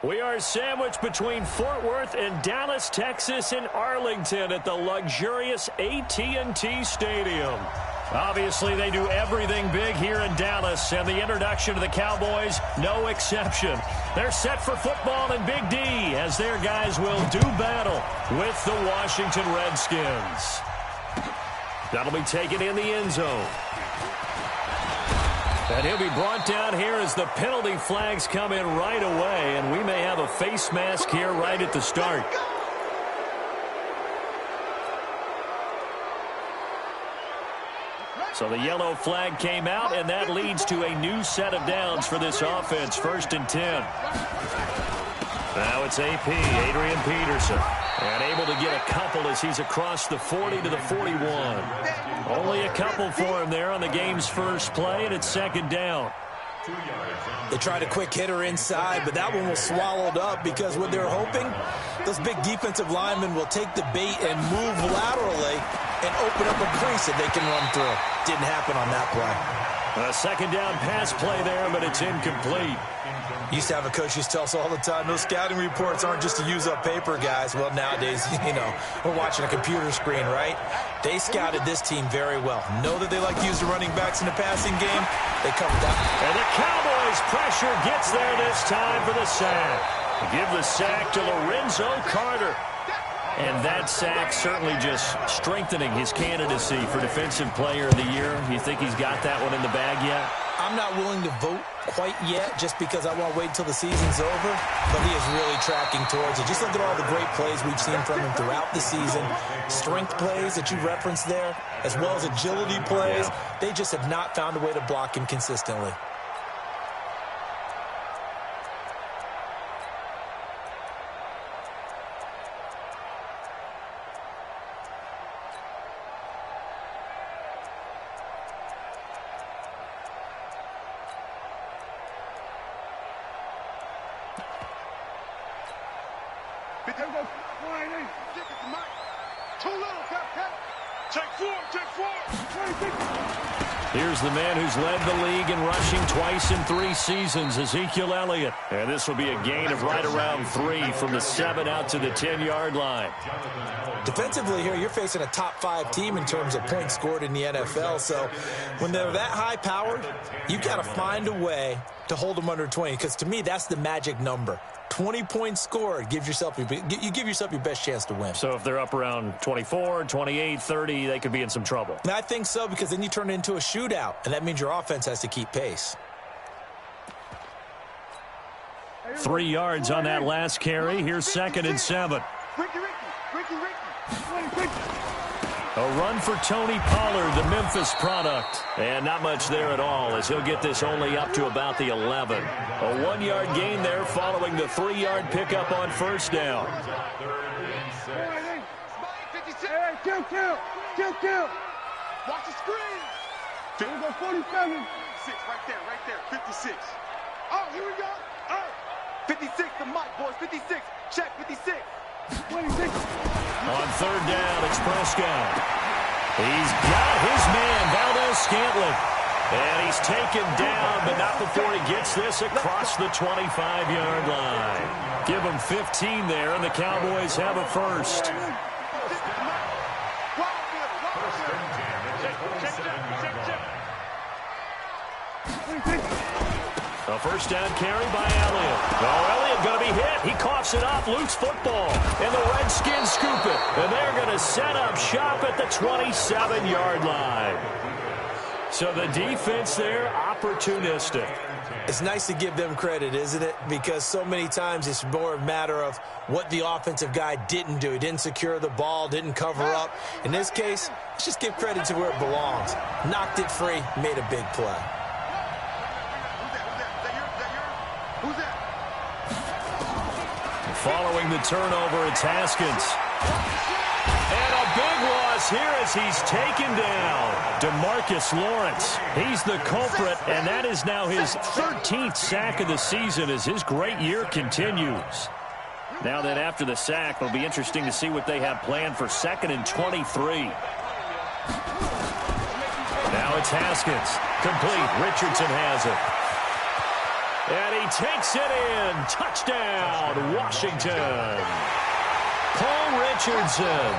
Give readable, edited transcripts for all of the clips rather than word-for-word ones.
We are sandwiched between Fort Worth and Dallas, Texas, and Arlington at the luxurious AT&T Stadium. Obviously, they do everything big here in Dallas, and the introduction to the Cowboys, no exception. They're set for football in Big D as their guys will do battle with the Washington Redskins. That'll be taken in the end zone. And he'll be brought down here as the penalty flags come in right away, and we may have a face mask here right at the start. So the yellow flag came out, and that leads to a new set of downs for this offense, 1st and 10. Now it's AP, Adrian Peterson, and able to get a couple as he's across the 40 to the 41. Only a couple for him there on the game's first play, and it's 2nd down. They tried a quick hitter inside, but that one was swallowed up because what they're hoping, those big defensive linemen will take the bait and move laterally and open up a crease that they can run through. Didn't happen on that play. A 2nd down pass play there, but it's incomplete. Used to have a coach who used to tell us all the time, those scouting reports aren't just to use up paper, guys. Well, nowadays, we're watching a computer screen, right? They scouted this team very well. Know that they like to use the running backs in the passing game. They covered that. And the Cowboys' pressure gets there this time for the sack. Give the sack to Lorenzo Carter. And that sack certainly just strengthening his candidacy for Defensive Player of the Year. You think he's got that one in the bag yet? I'm not willing to vote quite yet just because I want to wait until the season's over, but he is really tracking towards it. Just look at all the great plays we've seen from him throughout the season. Strength plays that you referenced there, as well as agility plays. They just have not found a way to block him consistently. Here's the man who's led the league in rushing twice in 3 seasons, Ezekiel Elliott. And this will be a gain of right around 3 from the 7 out to the 10-yard line. Defensively here, you're facing a top-5 team in terms of points scored in the NFL. So when they're that high-powered, you got to find a way to hold them under 20. Because to me, that's the magic number. 20 points scored, you give yourself your best chance to win. So if they're up around 24, 28, 30, they could be in some trouble. And I think so, because then you turn it into a shootout, and that means your offense has to keep pace. 3 yards on that last carry. Here's 2nd and 7. A run for Tony Pollard, the Memphis product. And not much there at all, as he'll get this only up to about the 11. A 1-yard gain there following the 3-yard pickup on 1st down. Kill. Watch the screen. Here we go, 47. 6, right there, 56. Oh, here we go. Oh, 56, the mic, boys, 56. Check, 56. 26. On 3rd down, it's Prescott. He's got his man, Valdez-Scantling. And he's taken down, but not before he gets this across the 25-yard line. Give him 15 there, and the Cowboys have a first. A 1st down carry by Elliott. Oh, Elliott going to be hit. He coughs it up, loose football. And the Redskins scoop it. And they're going to set up shop at the 27-yard line. So the defense there, opportunistic. It's nice to give them credit, isn't it? Because so many times it's more a matter of what the offensive guy didn't do. He didn't secure the ball, didn't cover up. In this case, let's just give credit to where it belongs. Knocked it free, made a big play. Following the turnover, it's Haskins. And a big loss here as he's taken down. DeMarcus Lawrence, he's the culprit, and that is now his 13th sack of the season as his great year continues. Now that after the sack, it'll be interesting to see what they have planned for 2nd and 23. Now it's Haskins. Complete. Richardson has it. And he takes it in. Touchdown, Washington. Paul Richardson,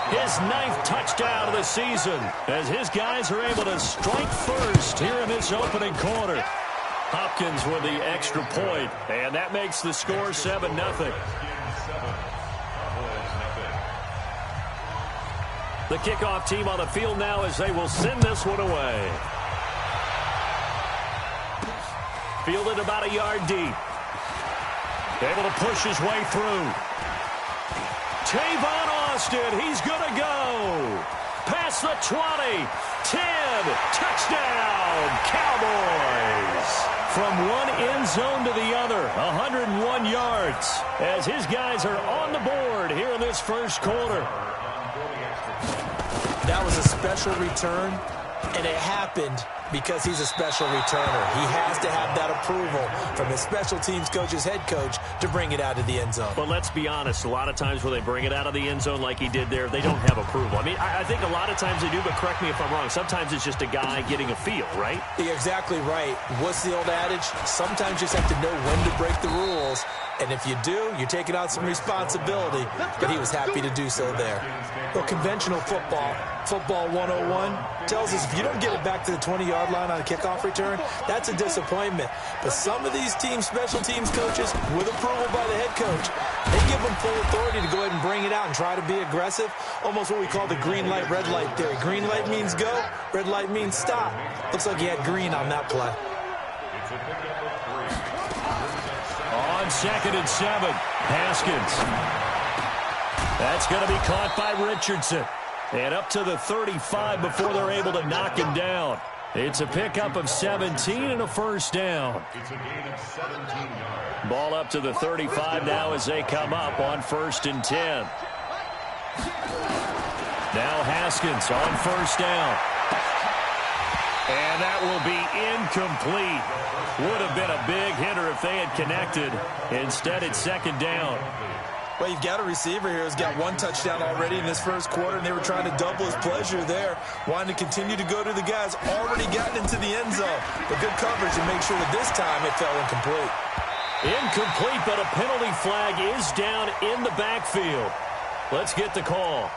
his 9th touchdown of the season, as his guys are able to strike first here in this opening quarter. Hopkins with the extra point, and that makes the score 7-0. The kickoff team on the field now as they will send this one away. Fielded about a yard deep. Able to push his way through. Tavon Austin, he's going to go. Past the 20, 10, touchdown, Cowboys. From one end zone to the other, 101 yards, as his guys are on the board here in this first quarter. That was a special return, and it happened because he's a special returner. He has to have that approval from his special teams coach's head coach to bring it out of the end zone. But let's be honest, a lot of times when they bring it out of the end zone like he did there, they don't have approval. I mean, I think a lot of times they do, but correct me if I'm wrong. Sometimes it's just a guy getting a feel, right? You're exactly right. What's the old adage? Sometimes you just have to know when to break the rules, and if you do, you're taking on some responsibility, but he was happy to do so there. Well, conventional football 101, tells us if you don't get it back to the 20-yard line on a kickoff return, that's a disappointment. But some of these special teams coaches, with approval by the head coach, they give them full authority to go ahead and bring it out and try to be aggressive, almost what we call the green light, red light theory. Green light means go, red light means stop. Looks like he had green on that play. On 2nd and 7, Haskins. That's going to be caught by Richardson. And up to the 35 before they're able to knock him down. It's a pickup of 17 and a first down. It's a gain of 17 yards. Ball up to the 35 now as they come up on 1st and 10. Now Haskins on 1st down. And that will be incomplete. Would have been a big hitter if they had connected. Instead, it's 2nd down. Well, you've got a receiver here who's got 1 touchdown already in this first quarter, and they were trying to double his pleasure there, wanting to continue to go to the guys already gotten into the end zone. But good coverage to make sure that this time it fell incomplete. Incomplete, but a penalty flag is down in the backfield. Let's get the call.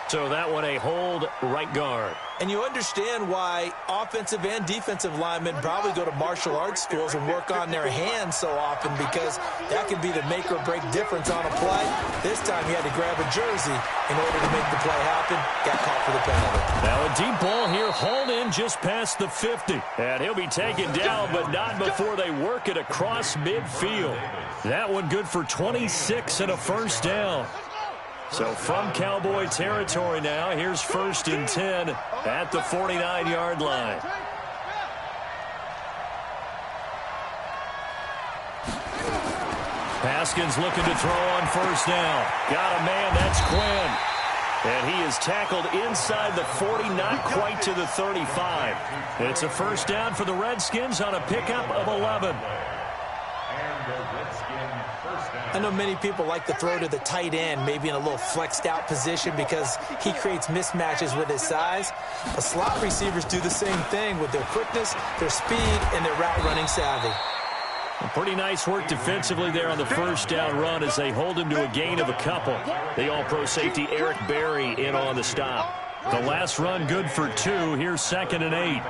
So that one a hold right guard. And you understand why offensive and defensive linemen probably go to martial arts schools and work on their hands so often, because that can be the make or break difference on a play. This time he had to grab a jersey in order to make the play happen. Got caught for the penalty. Now a deep ball here, hauled in just past the 50. And he'll be taken down, but not before they work it across midfield. That one good for 26 and a first down. So from Cowboy territory now, here's 1st and 10 at the 49-yard line. Haskins looking to throw on 1st down. Got a man, that's Quinn. And he is tackled inside the 40, not quite to the 35. It's a first down for the Redskins on a pickup of 11. I know many people like to throw to the tight end, maybe in a little flexed out position because he creates mismatches with his size. But slot receivers do the same thing with their quickness, their speed, and their route running savvy. Pretty nice work defensively there on the first down run as they hold him to a gain of a couple. The all-pro safety Eric Berry in on the stop. The last run good for 2. Here's 2nd and 8.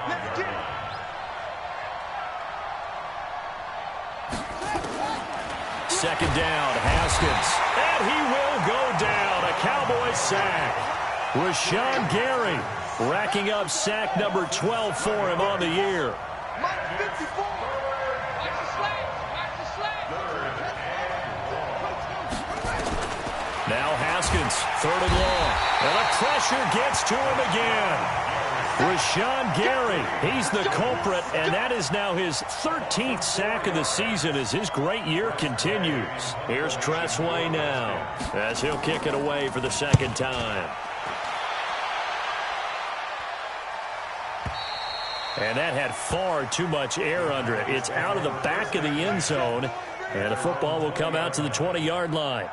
Second down, Haskins. And he will go down. A Cowboy sack. Rashawn Gary racking up sack number 12 for him on the year. Now Haskins, 3rd and long. And the pressure gets to him again. Rashawn Gary, he's the culprit, and that is now his 13th sack of the season as his great year continues. Here's Tressway now as he'll kick it away for the 2nd time. And that had far too much air under it. It's out of the back of the end zone, and the football will come out to the 20-yard line.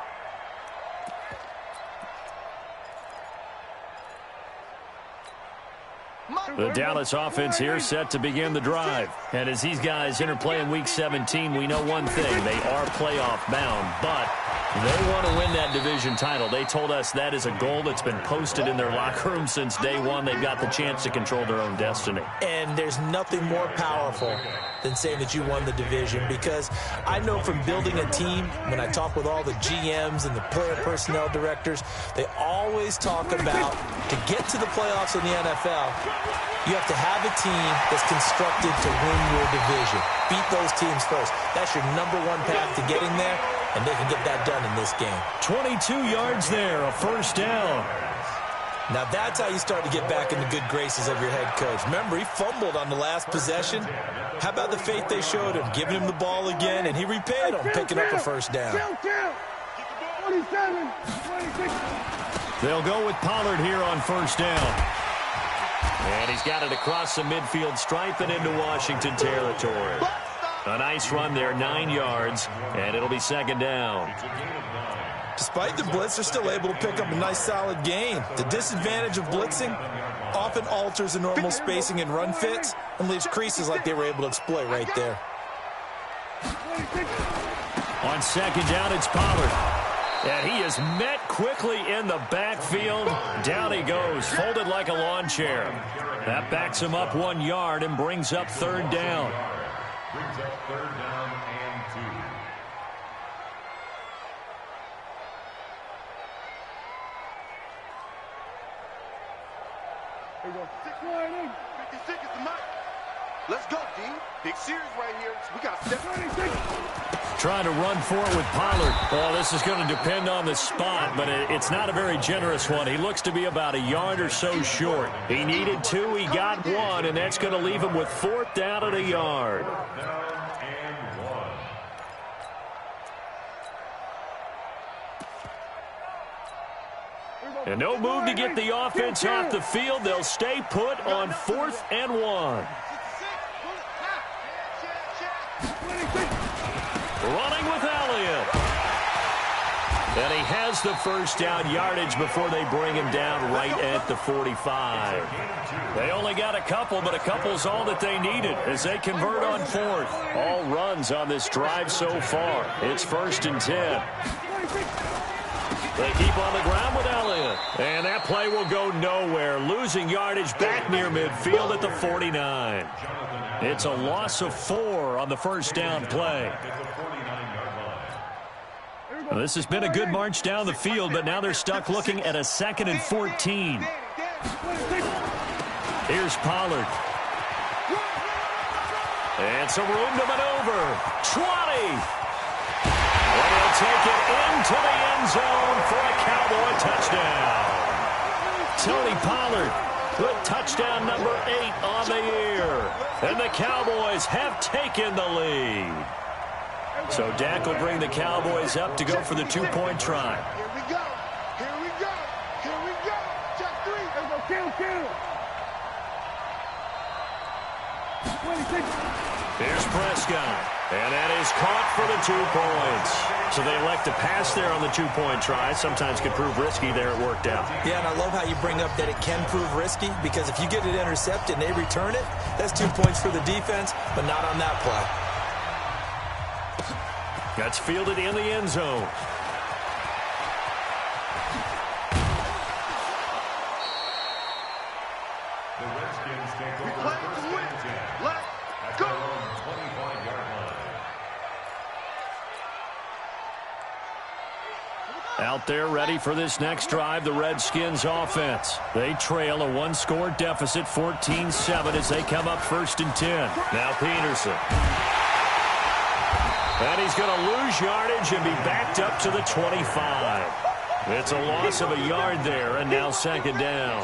The Dallas offense here set to begin the drive. And as these guys interplay in Week 17, we know one thing. They are playoff bound, but they want to win that division title. They told us that is a goal that's been posted in their locker room since day one. They've got the chance to control their own destiny. And there's nothing more powerful than saying that you won the division, because I know from building a team, when I talk with all the GMs and the player personnel directors, they always talk about to get to the playoffs in the NFL, you have to have a team that's constructed to win your division. Beat those teams first. That's your number one path to getting there, and they can get that done in this game. 22 yards there, a first down. Now that's how you start to get back in the good graces of your head coach. Remember, he fumbled on the last possession. How about the faith they showed him, giving him the ball again, and he repaid them, picking up a first down. 27, 26. They'll go with Pollard here on first down. And he's got it across the midfield stripe and into Washington territory. A nice run there, 9 yards, and it'll be second down. Despite the blitz, they're still able to pick up a nice solid gain. The disadvantage of blitzing often alters the normal spacing and run fits and leaves creases like they were able to exploit right there. On second down, it's Pollard. And he is met quickly in the backfield. Down he goes, folded like a lawn chair. That backs him up 1 yard and brings up third down. Brings up third down and 2. Here we go. 56 is the mic. Let's go, D. Big series right here. We got 76. Trying to run for it with Pollard. Well, this is going to depend on the spot, but it's not a very generous one. He looks to be about a yard or so short. He needed 2, he got 1, and that's going to leave him with fourth down and a yard. And no move to get the offense off the field. They'll stay put on 4th and 1. Running with Elliott. And he has the first down yardage before they bring him down right at the 45. They only got a couple, but a couple's all that they needed as they convert on 4th. All runs on this drive so far. It's 1st and 10. They keep on the ground with Elliott. And that play will go nowhere. Losing yardage back near midfield at the 49. It's a loss of 4 on the first down play. Well, this has been a good march down the field, but now they're stuck looking at a 2nd and 14. Here's Pollard. And some room to maneuver. 20. And he'll take it into the end zone for a Cowboy touchdown. Tony Pollard with touchdown number 8 on the year. And the Cowboys have taken the lead. So Dak will bring the Cowboys up to go for the 2-point try. Here we go. Here we go. Here we go. Check 3. There we go. Kill. 26. Here's Prescott. And that is caught for the 2 points. So they elect to pass there on the 2-point try. Sometimes could prove risky. There it worked out. Yeah, and I love how you bring up that it can prove risky, because if you get it intercepted and they return it, that's 2 points for the defense, but not on that play. That's fielded in the end zone. The Redskins take over first and 10. Let's go. 25-yard line. Out there ready for this next drive, the Redskins offense. They trail a 1-score deficit, 14-7, as they come up 1st and 10. Now Peterson. And he's going to lose yardage and be backed up to the 25. It's a loss of a yard there, and now 2nd down.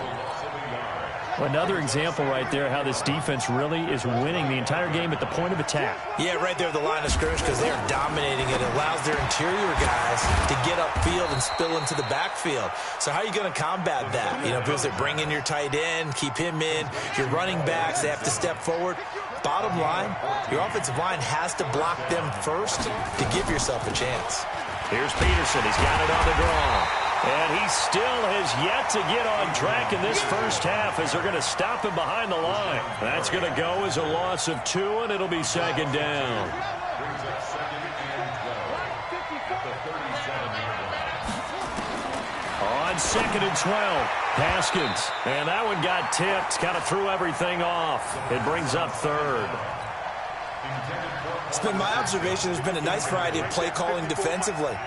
Another example right there how this defense really is winning the entire game at the point of attack. Yeah, right there at the line of scrimmage, because they are dominating it. It allows their interior guys to get upfield and spill into the backfield. So how are you going to combat that? You know, because they bring in your tight end, keep him in. Your running backs, they have to step forward. Bottom line, your offensive line has to block them first to give yourself a chance. Here's Peterson. He's got it on the draw. And he still has yet to get on track in this first half as they're going to stop him behind the line. That's going to go as a loss of 2, and it'll be second down. Brings up second and 12 at the 37-yard line. On second and 12, Haskins. And that one got tipped, kind of threw everything off. It brings up third. It's been my observation there's been a nice variety of play calling defensively.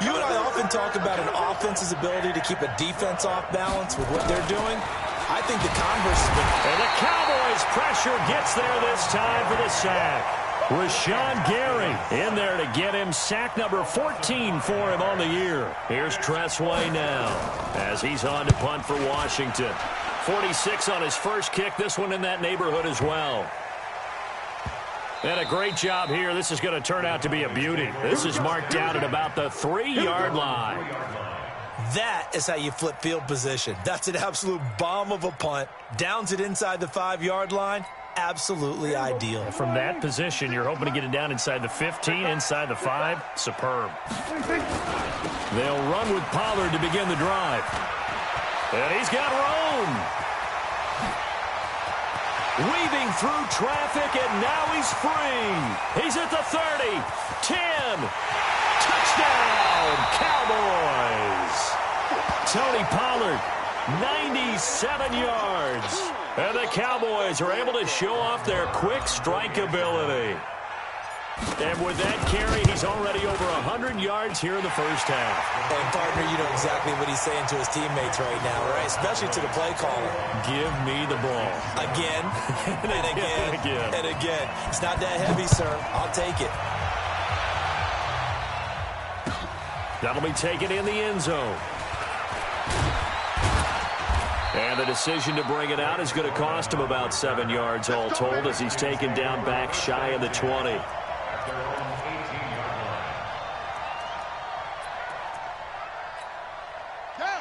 You and I often talk about an offense's ability to keep a defense off balance with what they're doing. I think the converse has been... And the Cowboys' pressure gets there this time for the sack. Rashawn Gary in there to get him sack number 14 for him on the year. Here's Tressway now as he's on to punt for Washington. 46 on his first kick, this one in that neighborhood as well. And a great job here. This is going to turn out to be a beauty. This is marked out at about the 3-yard line. That is how you flip field position. That's an absolute bomb of a punt. Downs it inside the 5-yard line. Absolutely ideal. From that position, you're hoping to get it down inside the 15, inside the 5. Superb. They'll run with Pollard to begin the drive. And he's got room. Weaving through traffic, and now he's free. He's at the 30, 10. Touchdown, Cowboys. Tony Pollard, 97 yards. And the Cowboys are able to show off their quick strike ability. And with that carry, he's already over 100 yards here in the first half. And, partner, you know exactly what he's saying to his teammates right now, right? Especially to the play caller. Give me the ball. Again, and again, and again. and again. It's not that heavy, sir. I'll take it. That'll be taken in the end zone. And the decision to bring it out is going to cost him about 7 yards all told as he's taken down back shy of the 20.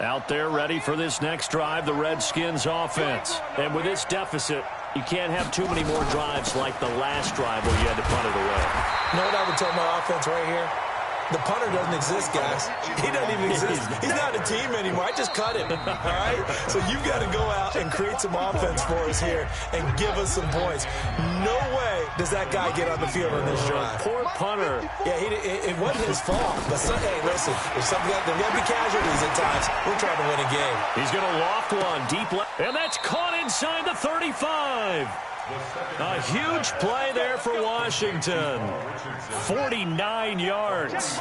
Out there ready for this next drive, the Redskins offense. And with this deficit, you can't have too many more drives like the last drive where you had to punt it away. You know what I would tell my offense right here? The punter doesn't exist, guys. He doesn't even exist. He's not a team anymore. I just cut him, all right? So you've got to go out and create some offense for us here and give us some points. No way does that guy get on the field on this drive. Poor punter. Yeah, it wasn't his fault. But, hey, listen, there's something there got to be casualties at times. We're trying to win a game. He's going to loft one deep left. And that's caught inside the 35. A huge play there for Washington. 49 yards.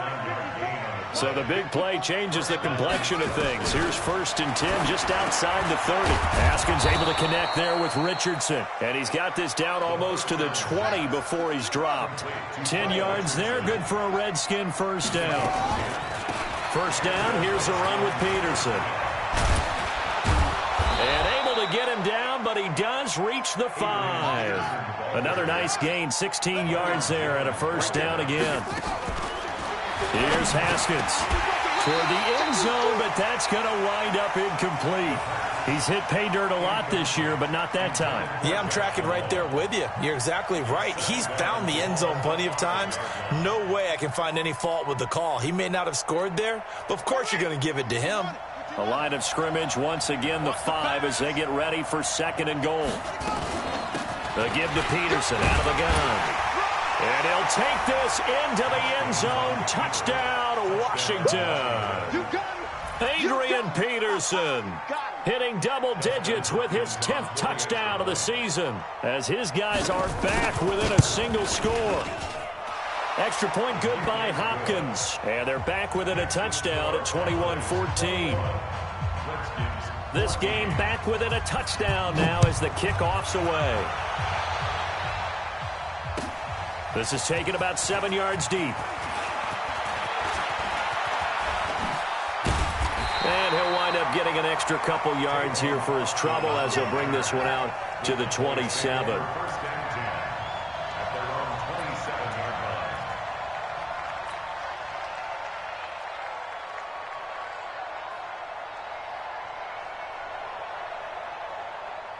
So the big play changes the complexion of things. Here's 1st and 10 just outside the 30. Haskins able to connect there with Richardson. And he's got this down almost to the 20 before he's dropped. 10 yards there, good for a Redskin first down. First down, here's a run with Peterson. And able to get him down, but he does reach the 5. Another nice gain, 16 yards there and a first down again. Here's Haskins toward the end zone, but that's going to wind up incomplete. He's hit pay dirt a lot this year, but not that time. Yeah, I'm tracking right there with you. You're exactly right. He's found the end zone plenty of times. No way I can find any fault with the call. He may not have scored there, but of course you're going to give it to him. The line of scrimmage, once again, the 5 as they get ready for 2nd and goal. They give to Peterson out of the gun. And he'll take this into the end zone. Touchdown, Washington. Adrian Peterson hitting double digits with his 10th touchdown of the season as his guys are back within a single score. Extra point good by Hopkins. And they're back within a touchdown at 21-14. This game back within a touchdown now as the kickoff's away. This is taken about 7 yards deep. And he'll wind up getting an extra couple yards here for his trouble as he'll bring this one out to the 27.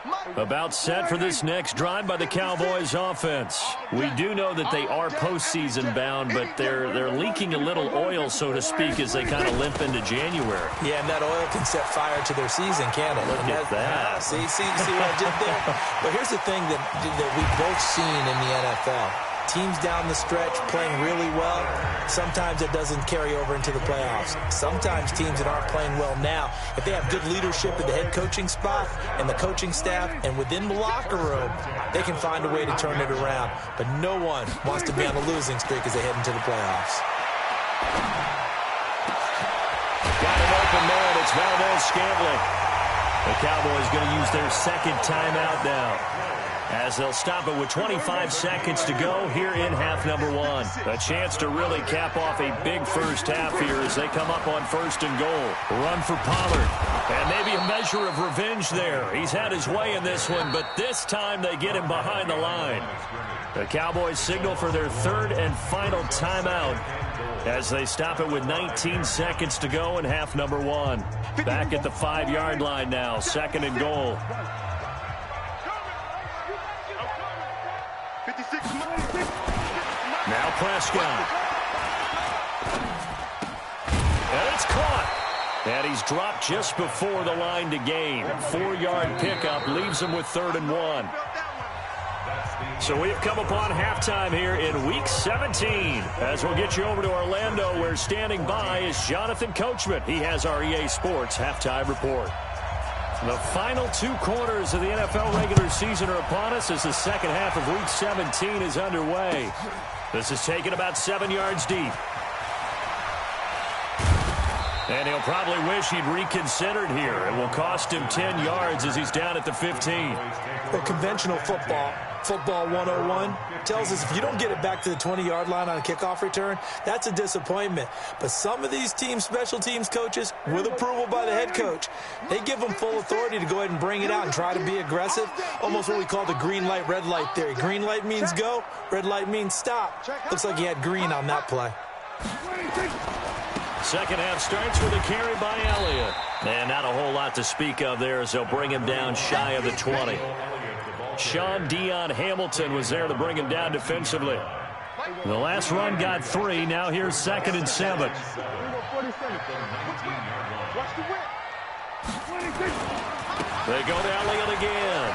My About set for this next drive by the Cowboys offense. We do know that they are postseason bound, but they're leaking a little oil, so to speak, as they kind of limp into January. Yeah, and that oil can set fire to their season, can't it? Look at that. See what I did there? But here's the thing that we've both seen in the NFL. Teams down the stretch playing really well, sometimes it doesn't carry over into the playoffs. Sometimes teams that aren't playing well now, if they have good leadership at the head coaching spot and the coaching staff and within the locker room, they can find a way to turn it around. But no one wants to be on a losing streak as they head into the playoffs. Got an open man. It's Valdez-Scantling. The Cowboys going to use their second timeout now, as they'll stop it with 25 seconds to go here in half number one. A chance to really cap off a big first half here as they come up on 1st and goal. Run for Pollard. And maybe a measure of revenge there. He's had his way in this one, but this time they get him behind the line. The Cowboys signal for their third and final timeout as they stop it with 19 seconds to go in half number one. Back at the 5-yard line now, 2nd and goal. Now Prescott. And it's caught. And he's dropped just before the line to gain. 4-yard pickup leaves him with 3rd and 1. So we've come upon halftime here in Week 17. As we'll get you over to Orlando, where standing by is Jonathan Coachman. He has our EA Sports halftime report. The final 2 quarters of the NFL regular season are upon us as the second half of Week 17 is underway. This is taken about 7 yards deep. And he'll probably wish he'd reconsidered here. It will cost him 10 yards as he's down at the 15. Well, conventional football 101, tells us if you don't get it back to the 20-yard line on a kickoff return, that's a disappointment. But some of these team special teams coaches, with approval by the head coach, they give them full authority to go ahead and bring it out and try to be aggressive, almost what we call the green light, red light theory. Green light means go, red light means stop. Looks like he had green on that play. Second half starts with a carry by Elliott. And not a whole lot to speak of there as they'll bring him down shy of the 20. Sean Dion Hamilton was there to bring him down defensively. The last run got 3. Now here's 2nd and 7. They go to Elliott again.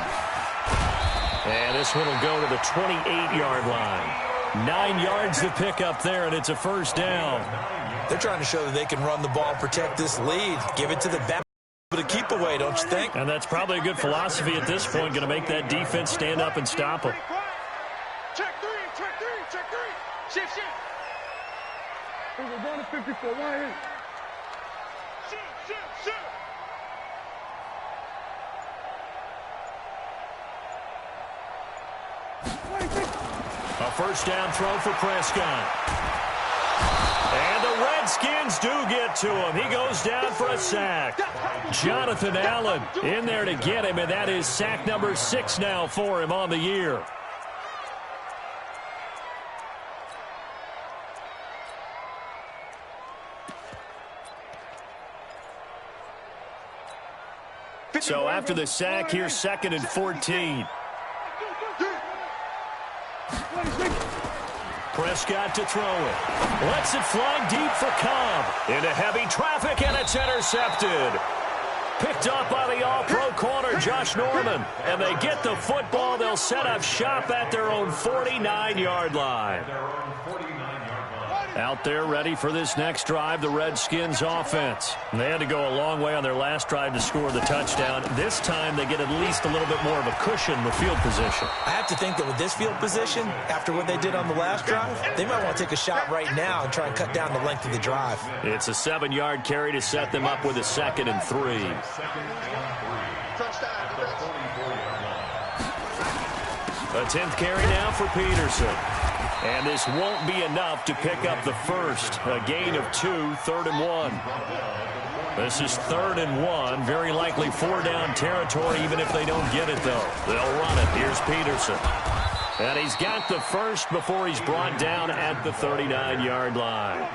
And this one will go to the 28-yard line. 9 yards to pick up there, and it's a first down. They're trying to show that they can run the ball and protect this lead. Give it to the back. But a keep away, don't you think? And that's probably a good philosophy at this point, going to make that defense stand up and stop them. Check 3, check 3, check 3. Shift. We're going to 54, right here. Shift. A first down throw for Prescott. And the Redskins do get to him. He goes down for a sack. Jonathan Allen in there to get him, and that is sack number 6 now for him on the year. So after the sack, here's 2nd and 14. Prescott to throw it. Lets it fly deep for Cobb. Into heavy traffic, and it's intercepted. Picked up by the all-pro corner, Josh Norman. And they get the football. They'll set up shop at their own 49-yard line. Out there ready for this next drive, the Redskins offense. They had to go a long way on their last drive to score the touchdown. This time they get at least a little bit more of a cushion in the field position. I have to think that with this field position, after what they did on the last drive, they might want to take a shot right now and try and cut down the length of the drive. It's a 7-yard carry to set them up with a 2nd and 3. A 10th carry now for Peterson. And this won't be enough to pick up the first. A gain of 2, 3rd and 1. This is 3rd and 1. Very likely 4-down territory, even if they don't get it, though. They'll run it. Here's Peterson. And he's got the first before he's brought down at the 39-yard line.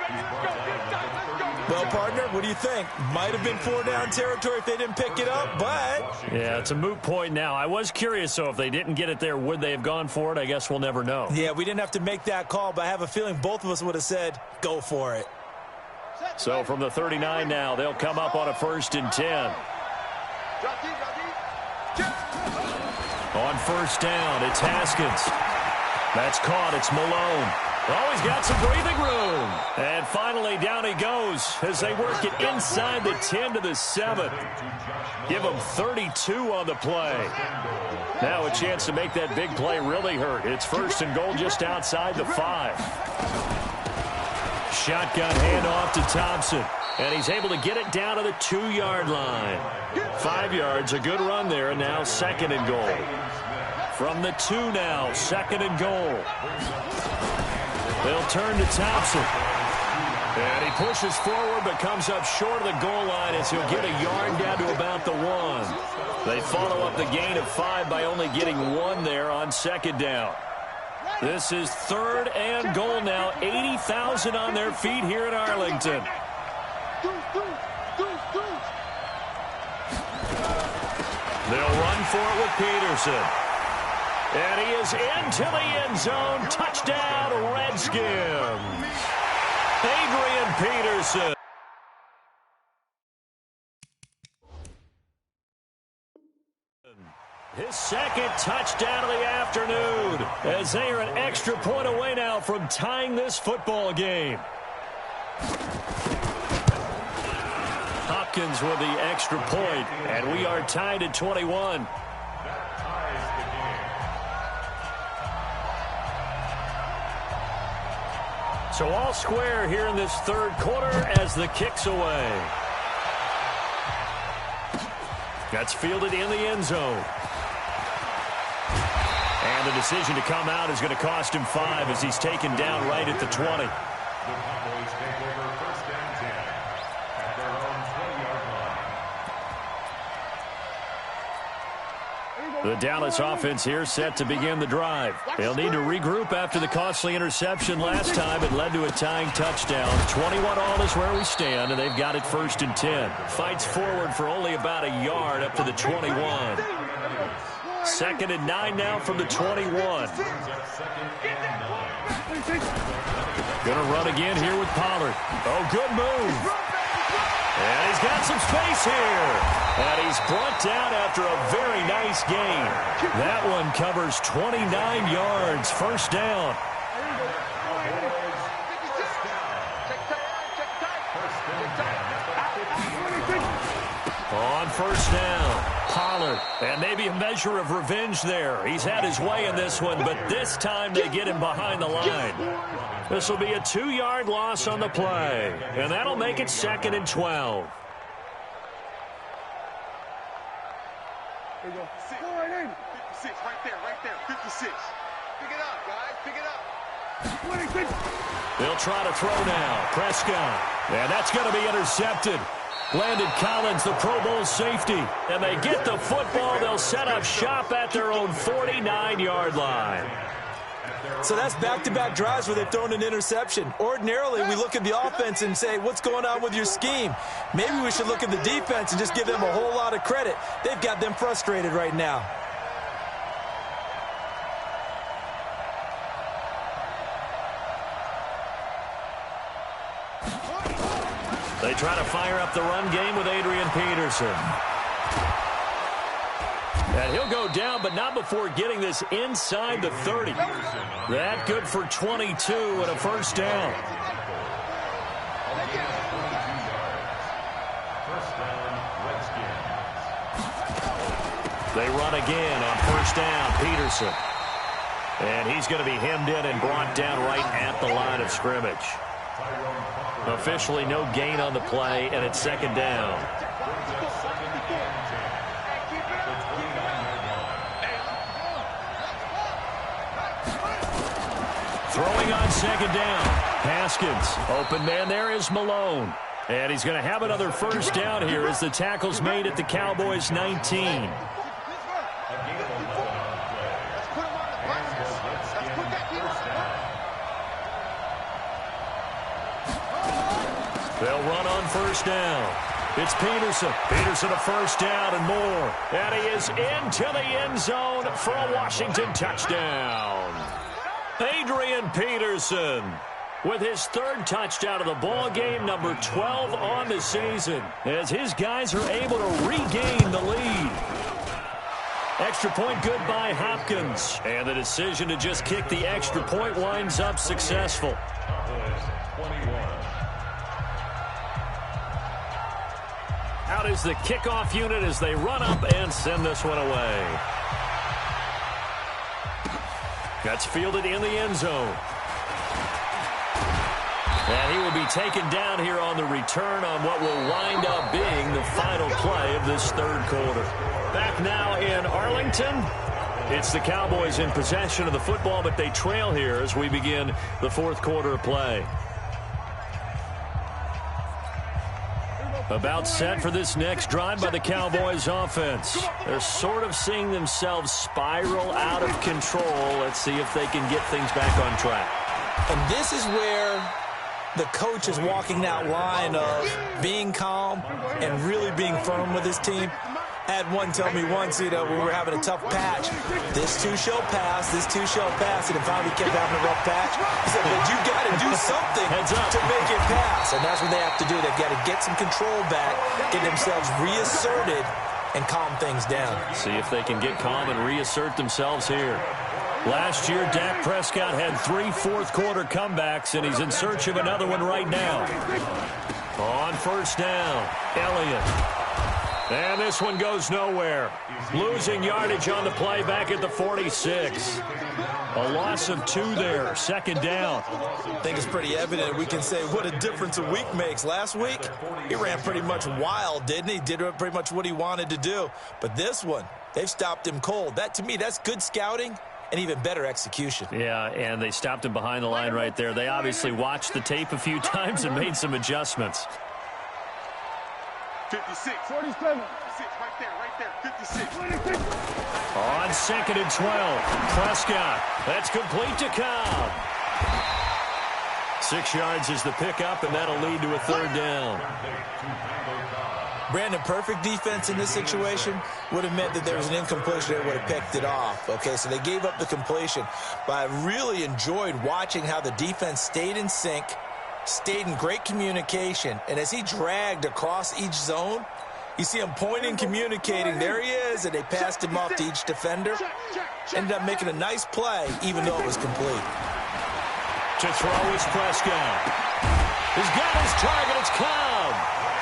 Well, partner, what do you think? Might have been 4-down territory if they didn't pick it up, but... Yeah, it's a moot point now. I was curious, so if they didn't get it there, would they have gone for it? I guess we'll never know. Yeah, we didn't have to make that call, but I have a feeling both of us would have said, go for it. So from the 39 now, they'll come up on a 1st and 10. On 1st down, it's Haskins. That's caught. It's Malone. Oh, he's got some breathing room. And finally, down he goes as they work it inside the 10 to the 7. Give him 32 on the play. Now a chance to make that big play really hurt. It's 1st and goal just outside the 5. Shotgun handoff to Thompson. And he's able to get it down to the 2-yard line. 5 yards, a good run there, and now 2nd and goal. From the 2 now, 2nd and goal. They'll turn to Thompson. And he pushes forward but comes up short of the goal line as he'll get a yard down to about the 1. They follow up the gain of 5 by only getting 1 there on 2nd down. This is 3rd and goal now. 80,000 on their feet here in Arlington. They'll run for it with Peterson. And he is into the end zone. Touchdown, Redskins. Adrian Peterson. His 2nd touchdown of the afternoon as they are an extra point away now from tying this football game. Hopkins with the extra point, and we are tied at 21. So all square here in this 3rd quarter as the kick's away. That's fielded in the end zone. And the decision to come out is going to cost him 5 as he's taken down right at the 20. The Dallas offense here set to begin the drive. They'll need to regroup after the costly interception last time. It led to a tying touchdown. 21-all is where we stand, and they've got it 1st and 10. Fights forward for only about a yard up to the 21. 2nd and 9 now from the 21. Gonna run again here with Pollard. Oh, good move. And he's got some space here. And he's brought down after a very nice gain. That one covers 29 yards. 1st down. On 1st down, Pollard. And maybe a measure of revenge there. He's had his way in this one, but this time they get him behind the line. This will be a 2-yard loss on the play. And that'll make it 2nd and 12. There you go. 56, right there, 56. Pick it up, guys, pick it up. They'll try to throw now. Prescott. And that's going to be intercepted. Landon Collins, the Pro Bowl safety. And they get the football. They'll set up shop at their own 49-yard line. So that's back-to-back drives where they've thrown an interception. Ordinarily, we look at the offense and say, what's going on with your scheme? Maybe we should look at the defense and just give them a whole lot of credit. They've got them frustrated right now. They try to fire up the run game with Adrian Peterson. And he'll go down, but not before getting this inside the 30. That good for 22 and a 1st down. They run again on 1st down, Peterson. And he's going to be hemmed in and brought down right at the line of scrimmage. Officially no gain on the play, and it's 2nd down. Throwing on 2nd down. Haskins. Open man there is Malone. And he's going to have another 1st down here as the tackle's made at the Cowboys' 19. They'll run on first down. It's Peterson. Peterson a first down and more. And he is into the end zone for a Washington touchdown. Adrian Peterson with his third touchdown of the ball game, number 12 on the season, as his guys are able to regain the lead. Extra point good by Hopkins. And the decision to just kick the extra point winds up successful. Out is the kickoff unit as they run up and send this one away. That's fielded in the end zone. And he will be taken down here on the return on what will wind up being the final play of this third quarter. Back now in Arlington. It's the Cowboys in possession of the football, but they trail here as we begin the fourth quarter of play. About set for this next drive by the Cowboys offense. They're sort of seeing themselves spiral out of control. Let's see if they can get things back on track. And this is where the coach is walking that line of being calm and really being firm with his team. I had one tell me once, we were having a tough patch. This too shall pass, this too shall pass. And it finally kept having a rough patch. He said, but you got to do something to make it pass. And that's what they have to do. They've got to get some control back, get themselves reasserted, and calm things down. See if they can get calm and reassert themselves here. Last year, Dak Prescott had 3 fourth-quarter comebacks, and he's in search of another one right now. On first down, Elliott. And this one goes nowhere. Losing yardage on the play back at the 46. A loss of 2 there, second down. I think it's pretty evident. We can say what a difference a week makes. Last week, he ran pretty much wild, didn't he? Did pretty much what he wanted to do. But this one, they've stopped him cold. That, to me, that's good scouting and even better execution. Yeah, and they stopped him behind the line right there. They obviously watched the tape a few times and made some adjustments. 56. 47. 56, right there, 56. On second and 12, Prescott. That's complete to Cobb. 6 yards is the pickup, and that'll lead to a third down. Brandon, perfect defense in this situation would have meant that there was an incompletion that would have picked it off. Okay, so they gave up the completion. But I really enjoyed watching how the defense stayed in sync, stayed in great communication, and as he dragged across each zone, you see him pointing, communicating. There he is, and they passed him off to each defender. Ended up making a nice play, even though it was complete. To throw is Prescott. He's got his target. It's Cobb.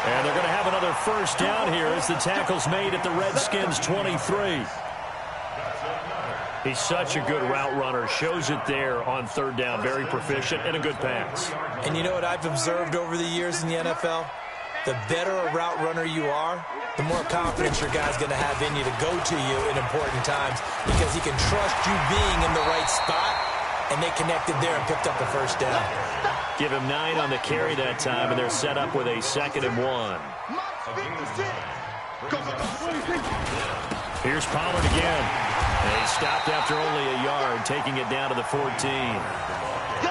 And they're going to have another first down here as the tackle's made at the Redskins' 23. He's such a good route runner. Shows it there on third down. Very proficient and a good pass. And you know what I've observed over the years in the NFL? The better a route runner you are, the more confidence your guy's going to have in you to go to you in important times because he can trust you being in the right spot, and they connected there and picked up the first down. Give him 9 on the carry that time, and they're set up with a 2nd and 1. Here's Pollard again. And he stopped after only a yard, taking it down to the 14.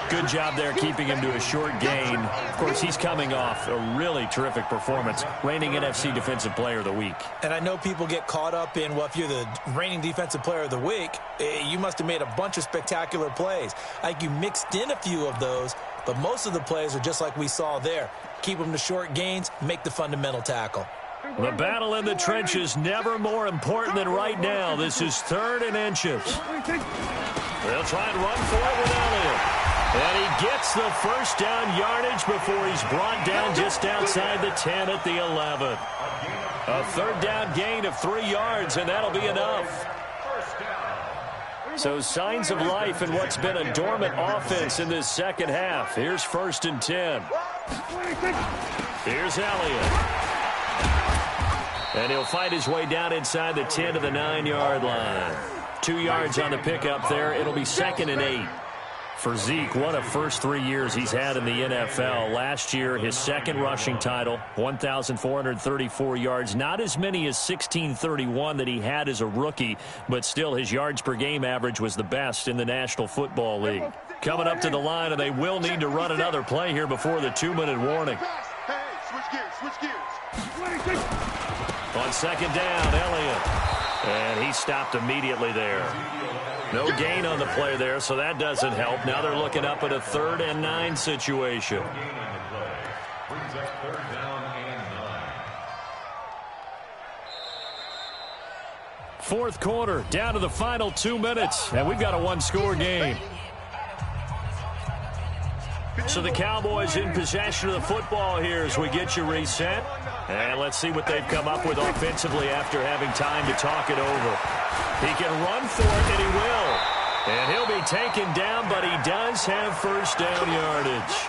Good job there keeping him to a short gain. Of course, he's coming off a really terrific performance, reigning NFC Defensive Player of the Week. And I know people get caught up in, well, if you're the reigning Defensive Player of the Week, you must have made a bunch of spectacular plays. Like you mixed in a few of those, but most of the plays are just like we saw there. Keep them to short gains, make the fundamental tackle. The battle in the trenches never more important than right now. This is 3rd and inches. They'll try and run for it with Elliott. And he gets the first down yardage before he's brought down just outside the 10 at the 11. A 3rd down gain of 3 yards, and that'll be enough. So signs of life in what's been a dormant offense in this second half. Here's 1st and 10. Here's Elliott. And he'll fight his way down inside the 10 to the 9-yard line. 2 yards on the pickup there. It'll be 2nd and 8. For Zeke, what a first 3 years he's had in the NFL. Last year, his 2nd rushing title, 1,434 yards. Not as many as 1,631 that he had as a rookie, but still his yards per game average was the best in the National Football League. Coming up to the line, and they will need to run another play here before the 2-minute warning. Switch gears. On second down, Elliott. And he stopped immediately there. No gain on the play there, so that doesn't help. Now they're looking up at a 3rd and 9 situation. Brings up 3rd down and 9. Fourth quarter, down to the final 2 minutes, and we've got a one-score game. So the Cowboys in possession of the football here as we get you reset. And let's see what they've come up with offensively after having time to talk it over. He can run for it, and he will. And he'll be taken down, but he does have first down yardage.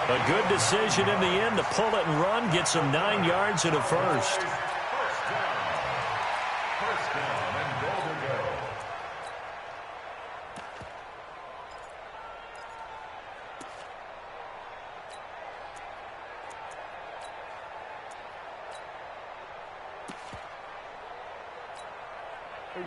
A good decision in the end to pull it and run, get some 9 yards and a first. First down and goal to go.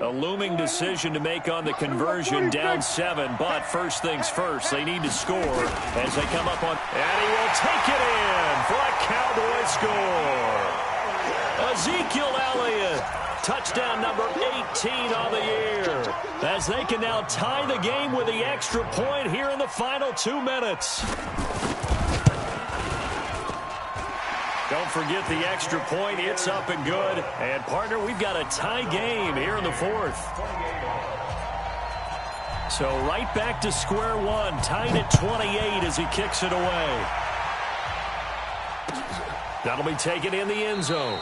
A looming decision to make on the conversion, down 7, but first things first, they need to score as they come up on, and he will take it in for a Cowboy score. Ezekiel Elliott, touchdown number 18 on the year, as they can now tie the game with the extra point here in the final 2 minutes. Don't forget the extra point. It's up and good. And, partner, we've got a tie game here in the 4th. So right back to square one, tied at 28 as he kicks it away. That'll be taken in the end zone.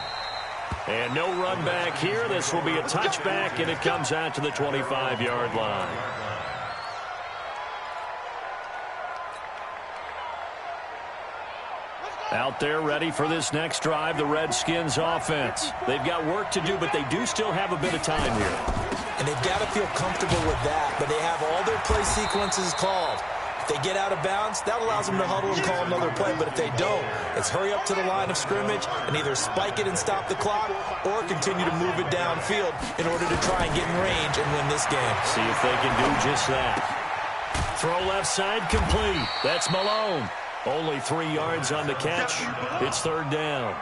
And no run back here. This will be a touchback, and it comes out to the 25-yard line. Out there ready for this next drive, the Redskins offense. They've got work to do, but they do still have a bit of time here. And they've got to feel comfortable with that, but they have all their play sequences called. If they get out of bounds, that allows them to huddle and call another play, but if they don't, it's hurry up to the line of scrimmage and either spike it and stop the clock or continue to move it downfield in order to try and get in range and win this game. See if they can do just that. Throw left side complete. That's Malone. Only 3 yards on the catch. It's 3rd down.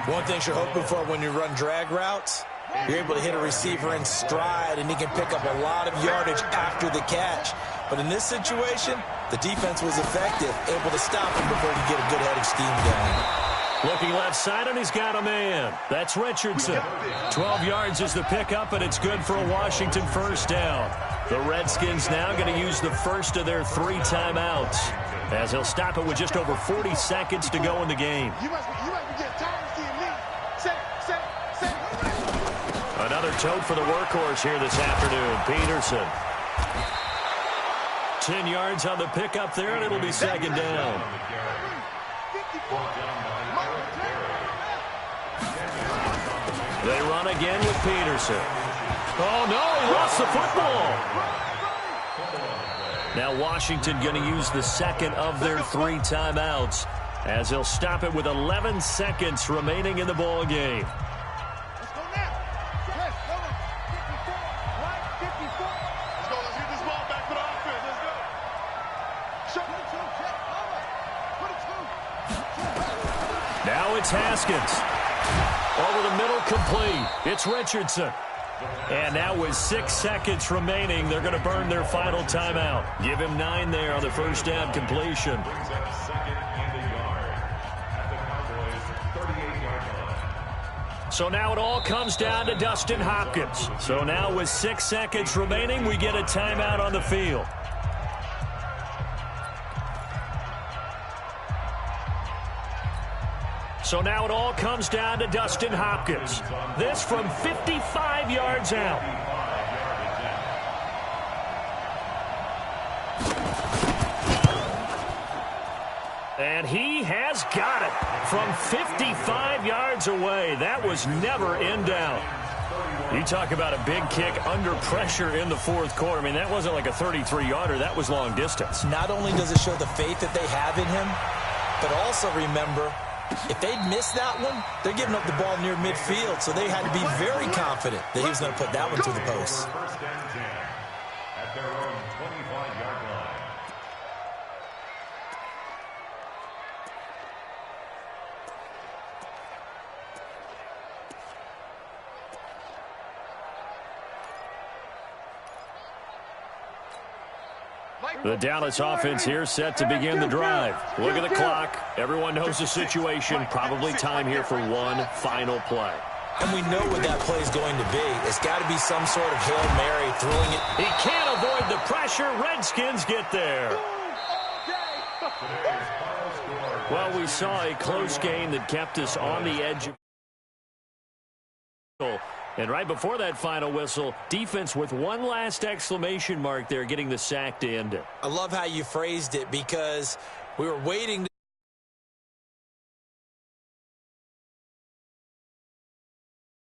One thing you're hoping for when you run drag routes, you're able to hit a receiver in stride, and he can pick up a lot of yardage after the catch. But in this situation, the defense was effective, able to stop him before he get a good head of steam going. Looking left side, and he's got a man. That's Richardson. 12 yards is the pickup, and it's good for a Washington first down. The Redskins now going to use the first of their 3 timeouts, as he'll stop it with just over 40 seconds to go in the game. Another tote for the workhorse here this afternoon, Peterson. 10 yards on the pickup there, and it'll be 2nd down. They run again with Peterson. Oh, no, he lost the football. Now Washington going to use the second of their 3 timeouts, as they'll stop it with 11 seconds remaining in the ball game. Now it's Haskins. Over the middle, complete. It's Richardson. And now with 6 seconds remaining, they're going to burn their final timeout. Give him 9 there on the first down completion. So now it all comes down to Dustin Hopkins. So now with 6 seconds remaining, we get a timeout on the field. So now it all comes down to Dustin Hopkins. This from 55 yards out. And he has got it from 55 yards away. That was never in doubt. You talk about a big kick under pressure in the 4th quarter. I mean, that wasn't like a 33-yarder. That was long distance. Not only does it show the faith that they have in him, but also remember, if they'd missed that one, they're giving up the ball near midfield, so they had to be very confident that he was going to put that one to the post. First and 10 at their own 25-yard line. The Dallas offense here set to begin the drive. Look at the clock. Everyone knows the situation. Probably time here for one final play. And we know what that play is going to be. It's got to be some sort of Hail Mary, throwing it. He can't avoid the pressure. Redskins get there. Well, we saw a close game that kept us on the edge. And right before that final whistle, defense with one last exclamation mark there, getting the sack to end it. I love how you phrased it, because we were waiting to